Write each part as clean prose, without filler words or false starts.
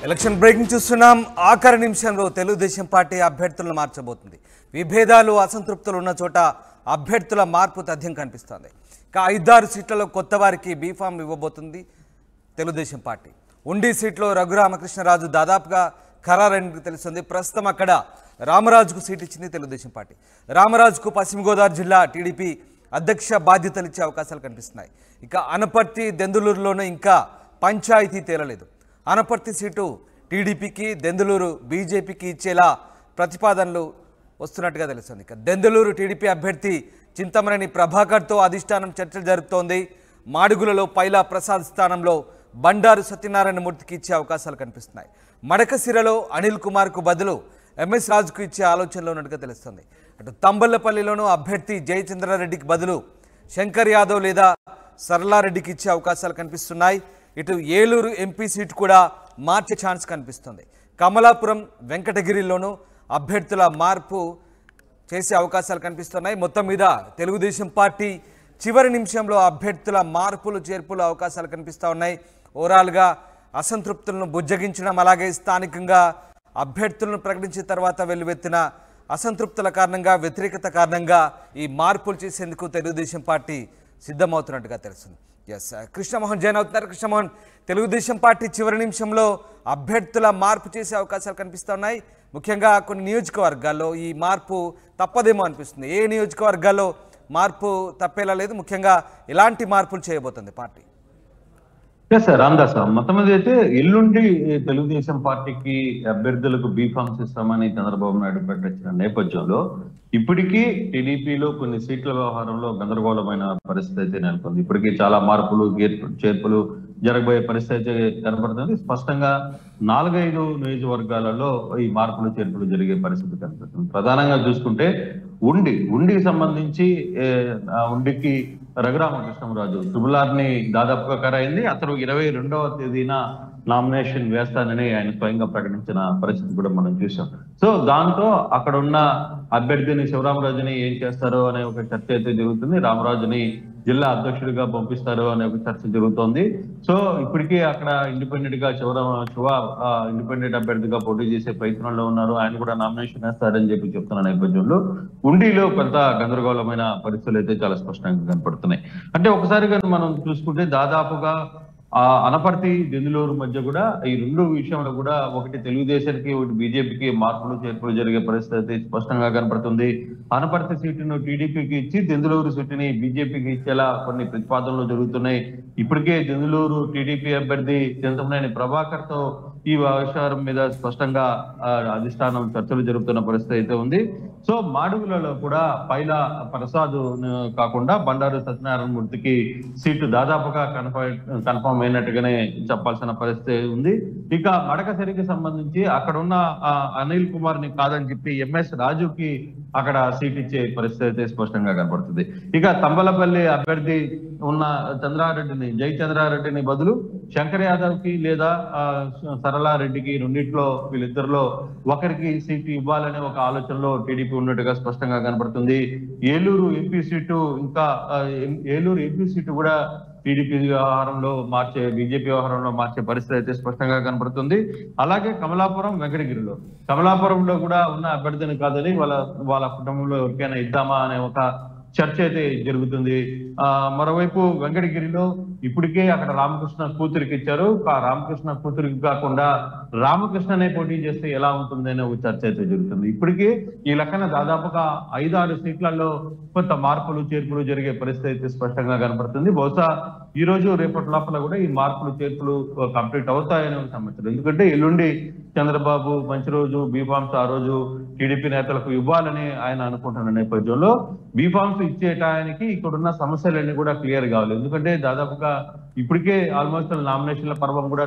Election breaking చూస్తున్నాం. ఆఖరి నిమిషంలో తెలుగుదేశం పార్టీ అభ్యర్థులను మార్చబోతుంది. విభేదాలు అసంతృప్తులు ఉన్న చోట అభ్యర్థుల మార్పు తథ్యం కనిపిస్తోంది. ఇక 5-6 సీట్లలో కొత్త వారికి బీఫామ్ ఇవ్వబోతుంది తెలుగుదేశం పార్టీ. ఉండి సీట్లో రఘురామకృష్ణరాజు దాదాపుగా ఖరారైనట్టు తెలుస్తుంది. ప్రస్తుతం అక్కడ రామరాజుకు సీట్ ఇచ్చింది తెలుగుదేశం పార్టీ. రామరాజుకు పశ్చిమ గోదావరి జిల్లా టీడీపీ అధ్యక్ష బాధ్యతలు ఇచ్చే అవకాశాలు కనిపిస్తున్నాయి. ఇక అనపర్తి దెందులూరులోనూ ఇంకా పంచాయతీ తేలలేదు. అనపర్తి సీటు టీడీపీకి, దెందులూరు బీజేపీకి ఇచ్చేలా ప్రతిపాదనలు వస్తున్నట్టుగా తెలుస్తుంది. ఇక దెందులూరు టీడీపీ అభ్యర్థి చింతమనేని ప్రభాకర్తో అధిష్టానం చర్చలు జరుపుతోంది. మాడుగులలో పైలా ప్రసాద్ స్థానంలో బండారు సత్యనారాయణ మూర్తికి ఇచ్చే అవకాశాలు కనిపిస్తున్నాయి. మడకసిరలో అనిల్ కుమార్కు బదులు ఎంఎస్ రాజుకు ఇచ్చే ఆలోచనలో ఉన్నట్టుగా తెలుస్తుంది. అటు తంబళ్లపల్లిలోనూ అభ్యర్థి జయచంద్రారెడ్డికి బదులు శంకర్ యాదవ్ లేదా సరళారెడ్డికి ఇచ్చే అవకాశాలు కనిపిస్తున్నాయి. ఇటు ఏలూరు ఎంపీ సీటు కూడా మార్చే ఛాన్స్ కనిపిస్తుంది. కమలాపురం, వెంకటగిరిలోనూ అభ్యర్థుల మార్పు చేసే అవకాశాలు కనిపిస్తున్నాయి. మొత్తం మీద తెలుగుదేశం పార్టీ చివరి నిమిషంలో అభ్యర్థుల మార్పులు చేర్పులు అవకాశాలు కనిపిస్తూ ఉన్నాయి. ఓవరాల్గా అసంతృప్తులను బుజ్జగించడం, అలాగే స్థానికంగా అభ్యర్థులను ప్రకటించిన తర్వాత వెల్లువెత్తిన అసంతృప్తుల కారణంగా, వ్యతిరేకత కారణంగా ఈ మార్పులు చేసేందుకు తెలుగుదేశం పార్టీ సిద్ధమవుతున్నట్టుగా తెలుస్తుంది. ఎస్, కృష్ణమోహన్ జాయిన్ అవుతున్నారు. కృష్ణమోహన్, తెలుగుదేశం పార్టీ చివరి నిమిషంలో అభ్యర్థుల మార్పు చేసే అవకాశాలు కనిపిస్తున్నాయి. ముఖ్యంగా కొన్ని నియోజకవర్గాల్లో ఈ మార్పు తప్పదేమో అనిపిస్తుంది. ఏ నియోజకవర్గాల్లో మార్పు తప్పేలా లేదు? ముఖ్యంగా ఎలాంటి మార్పులు చేయబోతుంది పార్టీ? సార్ రామదాస్, మొత్తం మీద అయితే ఎల్లుండి తెలుగుదేశం పార్టీకి అభ్యర్థులకు బీఫామ్స్ ఇస్తామని చంద్రబాబు నాయుడు ప్రకటించిన నేపథ్యంలో ఇప్పటికీ టీడీపీలో కొన్ని సీట్ల వ్యవహారంలో గందరగోళమైన పరిస్థితి అయితే నెలకొంది. ఇప్పటికీ చాలా మార్పులు చేర్పులు జరగబోయే పరిస్థితి కనపడుతుంది. స్పష్టంగా 4-5 నియోజకవర్గాలలో ఈ మార్పులు చేర్పులు జరిగే పరిస్థితి కనపడుతుంది. ప్రధానంగా చూసుకుంటే ఉండికి సంబంధించి ఉండికి రఘురామకృష్ణరాజు ట్రిబుల్-ఆర్ని దాదాపుగా ఖరాయింది. అతను 22వ తేదీన నామినేషన్ వేస్తానని ఆయన స్వయంగా ప్రకటించిన పరిస్థితి కూడా మనం చూసాం. సో దాంతో అక్కడ ఉన్న అభ్యర్థిని శివరామరాజుని ఏం చేస్తారో అనే ఒక చర్చ అయితే జరుగుతుంది. రామరాజుని జిల్లా అధ్యక్షుడిగా పంపిస్తారు అనే ఒక చర్చ జరుగుతోంది. సో ఇప్పటికీ అక్కడ ఇండిపెండెంట్ గా శివ ఇండిపెండెంట్ అభ్యర్థిగా పోటీ చేసే ప్రయత్నంలో ఉన్నారు. ఆయన కూడా నామినేషన్ వేస్తారని చెప్తున్న నేపథ్యంలో ఉండిలో కొంత గందరగోళమైన పరిస్థితులు అయితే చాలా స్పష్టంగా కనపడుతున్నాయి. అంటే ఒకసారిగా మనం చూసుకుంటే దాదాపుగా అనపర్తి, దెందులూరు మధ్య కూడా ఈ రెండు విషయంలో కూడా ఒకటి తెలుగుదేశానికి, ఒకటి బీజేపీకి మార్పులు చేర్పులు జరిగే పరిస్థితి స్పష్టంగా కనపడుతుంది. అనపర్తి సీటును టీడీపీకి ఇచ్చి దెందులూరు సీటుని బీజేపీకి ఇచ్చేలా కొన్ని ప్రతిపాదనలు జరుగుతున్నాయి. ఇప్పటికే దెందులూరు టీడీపీ అభ్యర్థి చింతమనేని ప్రభాకర్ తో ఈ విషయం మీద స్పష్టంగా అధిష్టానం చర్చలు జరుపుతున్న పరిస్థితి అయితే ఉంది. సో మాడుగులలో కూడా పైలా ప్రసాద్ కాకుండా బండారు సత్యనారాయణ మూర్తికి సీటు దాదాపుగా కన్ఫర్మ్ అయినట్టుగానే చెప్పాల్సిన పరిస్థితి ఉంది. ఇక మడకసిరికి సంబంధించి అక్కడ ఉన్న అనిల్ కుమార్ ని కాదని చెప్పి ఎంఎస్ రాజుకి అక్కడ సీట్ ఇచ్చే పరిస్థితి అయితే స్పష్టంగా కనపడుతుంది. ఇక తంబలపల్లి అభ్యర్థి ఉన్న జయచంద్రారెడ్డిని బదులు శంకర్ యాదవ్ కి లేదా సరళారెడ్డికి, రెండిట్లో వీళ్ళిద్దరిలో ఒకరికి సీటు ఇవ్వాలనే ఒక ఆలోచనలో టీడీపీ ఉన్నట్టుగా స్పష్టంగా కనపడుతుంది. ఏలూరు ఎంపీ సీటు కూడా టీడీపీ వ్యవహారంలో బీజేపీ వ్యవహారంలో మార్చే పరిస్థితి అయితే స్పష్టంగా కనపడుతుంది. అలాగే కమలాపురంలో కూడా ఉన్న అభ్యర్థిని కాదని వాళ్ళ కుటుంబంలో ఎవరికైనా ఇద్దామా అనే ఒక చర్చ అయితే జరుగుతుంది. మరోవైపు వెంకటగిరిలో ఇప్పటికే అక్కడ రామకృష్ణ కూతురికి ఇచ్చారు. రామకృష్ణ కూతురికి కాకుండా రామకృష్ణనే పోటీ చేస్తే ఎలా ఉంటుంది అనే ఒక చర్చ అయితే జరుగుతుంది. ఇప్పటికే ఈ లెక్కన దాదాపుగా 5-6 సీట్లలో కొంత మార్పులు చేర్పులు జరిగే పరిస్థితి అయితే స్పష్టంగా కనపడుతుంది. బహుశా ఈ రోజు రేపటి లోపల కూడా ఈ మార్పులు చేర్పులు కంప్లీట్ అవుతాయనే సమాచారం. ఎందుకంటే ఎల్లుండి చంద్రబాబు మంచి రోజు, బీఫామ్స్ ఆ రోజు టీడీపీ నేతలకు ఇవ్వాలని ఆయన అనుకుంటున్న నేపథ్యంలో బీఫామ్స్ ఇచ్చేటానికి ఇక్కడున్న సమస్యలన్నీ కూడా క్లియర్ కావాలి. ఎందుకంటే దాదాపుగా ఇప్పటికే ఆల్మోస్ట్ నామినేషన్ల పర్వం కూడా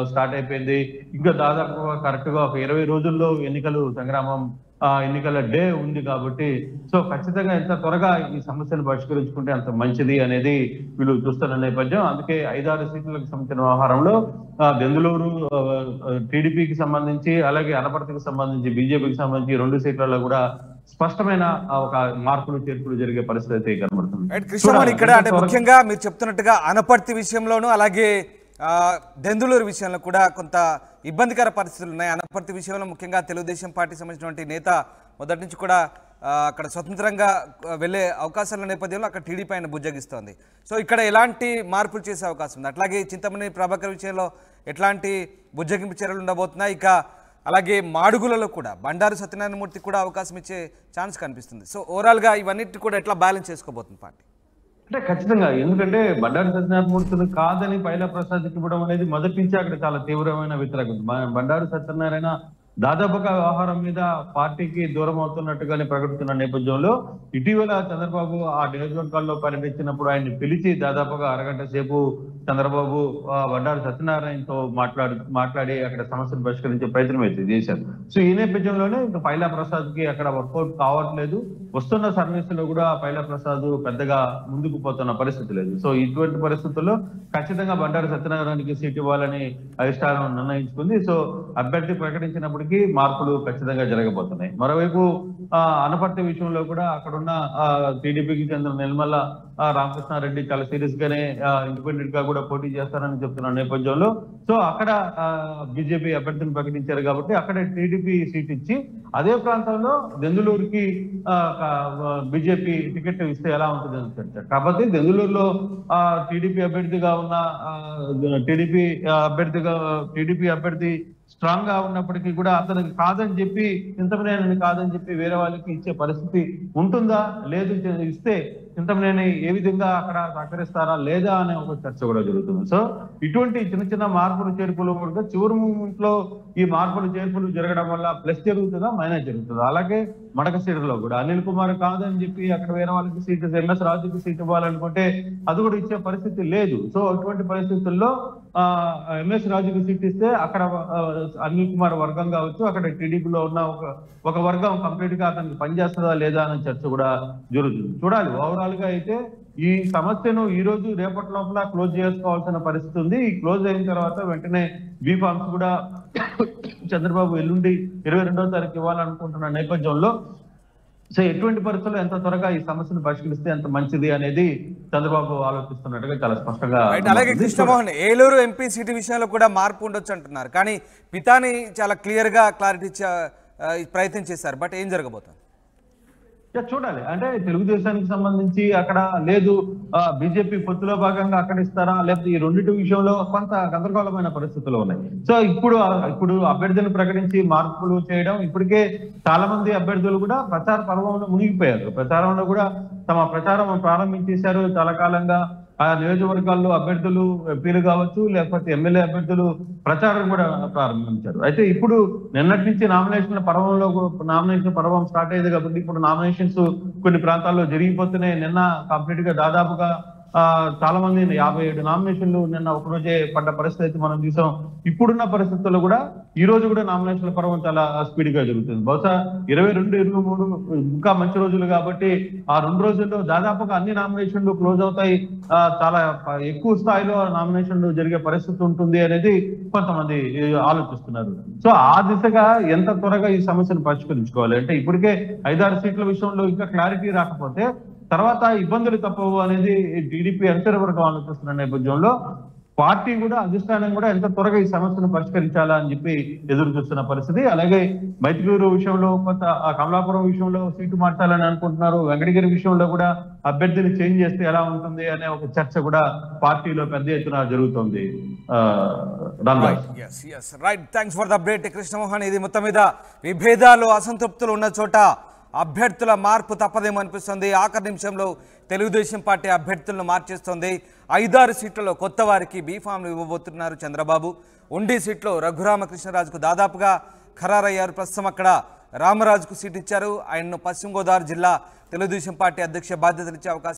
స్టార్ట్ అయిపోయింది. ఇంకా దాదాపుగా కరెక్ట్ గా ఒక 20 రోజుల్లో ఎన్నికల డే ఉంది కాబట్టి సో ఖచ్చితంగా ఎంత త్వరగా ఈ సమస్యను పరిష్కరించుకుంటే అంత మంచిది అనేది వీళ్ళు చూస్తున్న నేపథ్యం. అందుకే 5-6 సీట్లకు సంబంధించిన వ్యవహారంలో దెందులూరు టీడీపీకి సంబంధించి, అలాగే అనపర్తికి సంబంధించి, బీజేపీకి సంబంధించి 2 సీట్లలో కూడా స్పష్టమైన ఒక మార్పులు చేర్పులు జరిగే పరిస్థితి అయితే కనబడుతుంది. కృష్ణమోహన్, ఇక్కడ అంటే ముఖ్యంగా మీరు చెప్తున్నట్టుగా అనపర్తి విషయంలోనూ అలాగే దెందులూరు విషయంలో కూడా కొంత ఇబ్బందికర పరిస్థితులు ఉన్నాయి. అనపర్తి విషయంలో ముఖ్యంగా తెలుగుదేశం పార్టీ సంబంధించినటువంటి నేత మొదటి నుంచి కూడా అక్కడ స్వతంత్రంగా వెళ్ళే అవకాశాల నేపథ్యంలో అక్కడ టీడీపీ ఆయన బుజ్జగిస్తోంది. సో ఇక్కడ ఎలాంటి మార్పులు చేసే అవకాశం ఉంది? అట్లాగే చింతమనేని ప్రభాకర్ విషయంలో ఎట్లాంటి బుజ్జగింపు చర్యలు ఉండబోతున్నాయి? ఇక అలాగే మాడుగులలో కూడా బండారు సత్యనారాయణమూర్తి కూడా అవకాశం ఇచ్చే ఛాన్స్ కనిపిస్తుంది. సో ఓవరాల్గా ఇవన్నిటి కూడా ఎట్లా బ్యాలెన్స్ చేసుకోబోతుంది పార్టీ? అంటే ఖచ్చితంగా, ఎందుకంటే బండారు సత్యనారాయణమూర్తిని కాదని పైలా ప్రసాద్కి ఇవ్వడం అనేది మొదటి నుంచి అక్కడ చాలా తీవ్రమైన వ్యతిరేకత. బండారు సత్యనారాయణ దాదాపుగా వ్యవహారం మీద పార్టీకి దూరం అవుతున్నట్టుగానే ప్రకటిస్తున్న నేపథ్యంలో ఇటీవల చంద్రబాబు ఆ నియోజకవర్గాల్లో పర్యటించినప్పుడు ఆయన్ని పిలిచి దాదాపుగా అరగంట సేపు చంద్రబాబు బండారు సత్యనారాయణతో మాట్లాడి అక్కడ సమస్యను పరిష్కరించే ప్రయత్నం అయితే చేశారు. సో ఈ నేపథ్యంలోనే ఇంకా పైలా ప్రసాద్ కి అక్కడ వర్కౌట్ కావట్లేదు. వస్తున్న సర్వీస్ లో కూడా పైలా ప్రసాద్ పెద్దగా ముందుకు పోతున్న పరిస్థితి లేదు. సో ఇటువంటి పరిస్థితుల్లో ఖచ్చితంగా బండారు సత్యనారాయణకి సీట్ ఇవ్వాలని అధిష్టానం నిర్ణయించుకుంది. సో అభ్యర్థి ప్రకటించినప్పటికీ మార్పులు ఖచ్చితంగా జరగబోతున్నాయి. మరోవైపు అనపర్తి విషయంలో కూడా అక్కడున్న టీడీపీకి చెందిన నిర్మల రామకృష్ణారెడ్డి చాలా సీరియస్ గానే ఇండిపెండెంట్ గా కూడా పోటీ చేస్తారని చెప్తున్న నేపథ్యంలో సో అక్కడ బీజేపీ అభ్యర్థిని ప్రకటించారు కాబట్టి అక్కడ టీడీపీ సీట్ ఇచ్చి అదే ప్రాంతంలో దెందులూరుకి బీజేపీ టికెట్ ఇస్తే ఎలా ఉంటుంది అని చర్చ. కాబట్టి దెందులూరులో టీడీపీ అభ్యర్థిగా ఉన్న టీడీపీ అభ్యర్థి స్ట్రాంగ్ గా ఉన్నప్పటికీ కూడా అతనికి కాదని చెప్పి చింతమనేని కాదని చెప్పి వేరే వాళ్ళకి ఇచ్చే పరిస్థితి ఉంటుందా? లేదు, ఇస్తే చింతమనేని ఏ విధంగా అక్కడ సహకరిస్తారా లేదా అనే ఒక చర్చ కూడా జరుగుతుంది. సో ఇటువంటి చిన్న చిన్న మార్పులు చేర్పులు కూడా చివరి మూమెంట్ లో ఈ మార్పులు చేర్పులు జరగడం వల్ల ప్లస్ జరుగుతుందా మైనస్ జరుగుతుందా? అలాగే మడకశిరలో కూడా అనిల్ కుమార్ కాదని చెప్పి అక్కడ వేరే వాళ్ళకి సీట్ ఎంఎస్ రాజుకి సీట్ ఇవ్వాలనుకుంటే అది కూడా ఇచ్చే పరిస్థితి లేదు. సో అటువంటి పరిస్థితుల్లో ఎంఎస్ రాజుకి సీట్ ఇస్తే అక్కడ అనిల్ కుమార్ వర్గం కావచ్చు, అక్కడ టీడీపీలో ఉన్న ఒక వర్గం కంప్లీట్ గా అతనికి పనిచేస్తుందా లేదా అనే చర్చ కూడా జరుగుతుంది. చూడాలి. ఓవరాల్ గా అయితే ఈ సమస్యను ఈ రోజు రేపటి లోపల క్లోజ్ చేసుకోవాల్సిన పరిస్థితి ఉంది. ఈ క్లోజ్ అయిన తర్వాత వెంటనే బీఫామ్స్ కూడా చంద్రబాబు ఎల్లుండి 22వ తారీఖు ఇవ్వాలనుకుంటున్న నేపథ్యంలో సో ఎటువంటి పరిస్థితుల్లో ఎంత త్వరగా ఈ సమస్యను పరిష్కరిస్తే ఎంత మంచిది అనేది చంద్రబాబు ఆలోచిస్తున్నట్టుగా చాలా స్పష్టంగా. అలాగే కృష్ణమోహన్, ఏలూరు ఎంపీ సీటు విషయంలో కూడా మార్పు ఉండొచ్చు అంటున్నారు, కానీ పితాని చాలా క్లియర్ గా క్లారిటీ ఇచ్చే ప్రయత్నం చేశారు. బట్ ఏం జరగబోతుంది చూడాలి. అంటే తెలుగుదేశానికి సంబంధించి అక్కడ లేదు, బీజేపీ పొత్తులో భాగంగా అక్కడ ఇస్తారా, లేకపోతే ఈ రెండింటి విషయంలో కొంత గందరగోళమైన పరిస్థితులు ఉన్నాయి. సో ఇప్పుడు అభ్యర్థిని ప్రకటించి మార్పులు చేయడం, ఇప్పటికే చాలా మంది అభ్యర్థులు కూడా ప్రచార పర్వంలో మునిగిపోయారు. ప్రచారంలో కూడా తమ ప్రచారం ప్రారంభించేశారు. చాలా కాలంగా ఆ నియోజకవర్గాల్లో అభ్యర్థులు ఎంపీలు కావచ్చు, లేకపోతే ఎమ్మెల్యే అభ్యర్థులు ప్రచారం కూడా ప్రారంభించారు. అయితే ఇప్పుడు నిన్నటి నుంచి నామినేషన్ పర్వం స్టార్ట్ అయ్యేది కాబట్టి ఇప్పుడు నామినేషన్స్ కొన్ని ప్రాంతాల్లో జరిగిపోతున్నాయి. నిన్న కంప్లీట్ గా దాదాపుగా చాలా మంది 57 నామినేషన్లు నిన్న ఒక రోజే పడ్డ పరిస్థితి మనం చూసాం. ఇప్పుడున్న పరిస్థితుల్లో కూడా ఈ రోజు కూడా నామినేషన్ల పర్వం చాలా స్పీడ్ గా జరుగుతుంది. బహుశా 22, 23 ఇంకా మంచి రోజులు కాబట్టి ఆ 2 రోజుల్లో దాదాపుగా అన్ని నామినేషన్లు క్లోజ్ అవుతాయి. చాలా ఎక్కువ స్థాయిలో నామినేషన్లు జరిగే పరిస్థితి ఉంటుంది అనేది కొంతమంది ఆలోచిస్తున్నారు. సో ఆ దిశగా ఎంత త్వరగా ఈ సమస్యను పరిష్కరించుకోవాలి అంటే ఇప్పటికే 5-6 సీట్ల విషయంలో ఇంకా క్లారిటీ రాకపోతే తర్వాత ఇబ్బందులు తప్పవు అనేది టీడీపీ అధికార వర్గం ఆలోచిస్తున్న నేపథ్యంలో పార్టీ కూడా అధిష్టానం కూడా ఎంత త్వరగా ఈ సమస్యను పరిష్కరించాలా అని చెప్పి ఎదురు చూస్తున్న పరిస్థితి. అలాగే మైత్రిగూరు విషయంలో కొంత కమలాపురం విషయంలో సీటు మార్చాలని అనుకుంటున్నారు. వెంకటగిరి విషయంలో కూడా అభ్యర్థిని చేంజ్ చేస్తే ఎలా ఉంటుంది అనే ఒక చర్చ కూడా పార్టీలో పెద్ద ఎత్తున జరుగుతుంది. Right, thanks for the update Krishnamohan. ఇది మొత్తం మీద విభేదాలు అసంతృప్తులు ఉన్న చోట అభ్యర్థుల మార్పు తప్పదేమో అనిపిస్తుంది. ఆఖరి నిమిషంలో తెలుగుదేశం పార్టీ అభ్యర్థులను మార్చేస్తుంది. 5-6 సీట్లలో కొత్త వారికి బీఫామ్లు ఇవ్వబోతున్నారు చంద్రబాబు. ఉండి సీట్లో రఘురామకృష్ణరాజుకు దాదాపుగా ఖరారయ్యారు. ప్రస్తుతం అక్కడ రామరాజుకు సీట్ ఇచ్చారు. ఆయన్ను పశ్చిమ గోదావరి జిల్లా తెలుగుదేశం పార్టీ అధ్యక్ష బాధ్యతలు ఇచ్చే అవకాశం